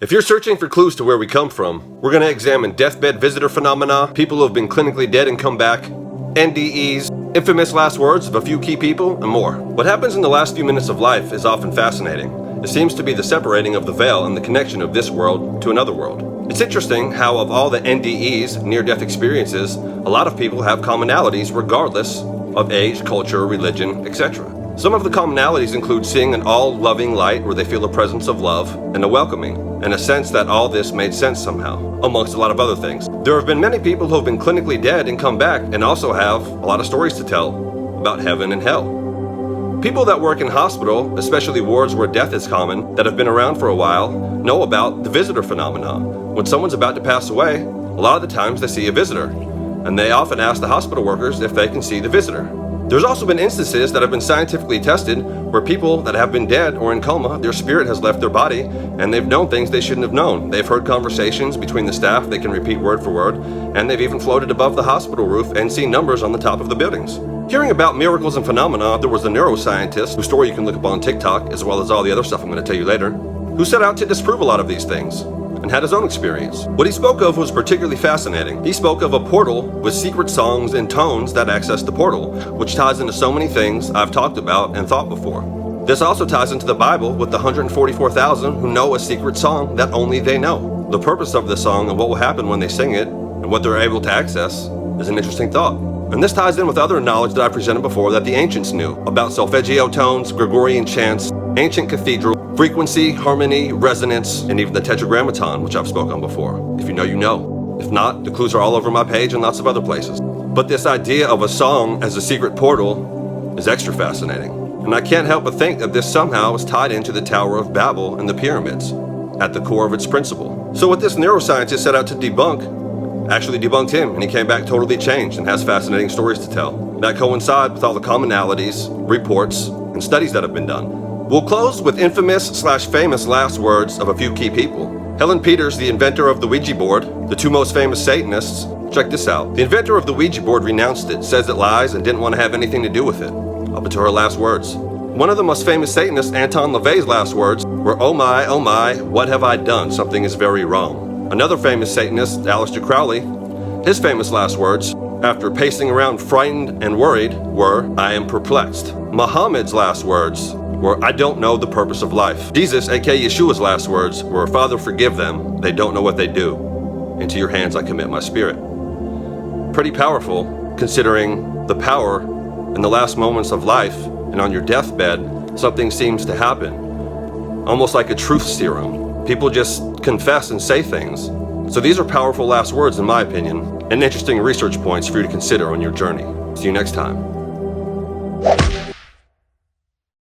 If you're searching for clues to where we come from, we're going to examine deathbed visitor phenomena, people who have been clinically dead and come back, NDEs, infamous last words of a few key people, and more. What happens in the last few minutes of life is often fascinating. It seems to be the separating of the veil and the connection of this world to another world. It's interesting how of all the NDEs, near-death experiences, a lot of people have commonalities regardless of age, culture, religion, etc. Some of the commonalities include seeing an all-loving light where they feel a presence of love and a welcoming, and a sense that all this made sense somehow, amongst a lot of other things. There have been many people who have been clinically dead and come back and also have a lot of stories to tell about heaven and hell. People that work in hospital, especially wards where death is common, that have been around for a while, know about the visitor phenomenon. When someone's about to pass away, a lot of the times they see a visitor, and they often ask the hospital workers if they can see the visitor. There's also been instances that have been scientifically tested where people that have been dead or in coma, their spirit has left their body and they've known things they shouldn't have known. They've heard conversations between the staff they can repeat word for word, and they've even floated above the hospital roof and seen numbers on the top of the buildings. Hearing about miracles and phenomena, there was a neuroscientist whose story you can look up on TikTok, as well as all the other stuff I'm going to tell you later, who set out to disprove a lot of these things and had his own experience. What he spoke of was particularly fascinating. He spoke of a portal with secret songs and tones that access the portal, which ties into so many things I've talked about and thought before. This also ties into the Bible with the 144,000 who know a secret song that only they know. The purpose of the song and what will happen when they sing it and what they're able to access is an interesting thought. And this ties in with other knowledge that I presented before that the ancients knew about solfeggio tones, Gregorian chants, ancient cathedral, frequency, harmony, resonance, and even the tetragrammaton, which I've spoken on before. If you know, you know. If not, the clues are all over my page and lots of other places. But this idea of a song as a secret portal is extra fascinating. And I can't help but think that this somehow is tied into the Tower of Babel and the pyramids, at the core of its principle. So what this neuroscientist set out to debunk actually debunked him, and he came back totally changed and has fascinating stories to tell that coincide with all the commonalities, reports, and studies that have been done. We'll close with infamous/famous last words of a few key people. Helen Peters, the inventor of the Ouija board, the two most famous Satanists. Check this out. The inventor of the Ouija board renounced it, says it lies, and didn't want to have anything to do with it, up until her last words. One of the most famous Satanists, Anton LaVey's last words were, oh my, what have I done? Something is very wrong." Another famous Satanist, Aleister Crowley, his famous last words, after pacing around frightened and worried, were, "I am perplexed." Muhammad's last words were, "I don't know the purpose of life." Jesus, aka Yeshua's last words were, "Father, forgive them. They don't know what they do. Into your hands I commit my spirit." Pretty powerful, considering the power in the last moments of life, and on your deathbed, something seems to happen. Almost like a truth serum. People just confess and say things. So these are powerful last words, in my opinion, and interesting research points for you to consider on your journey. See you next time.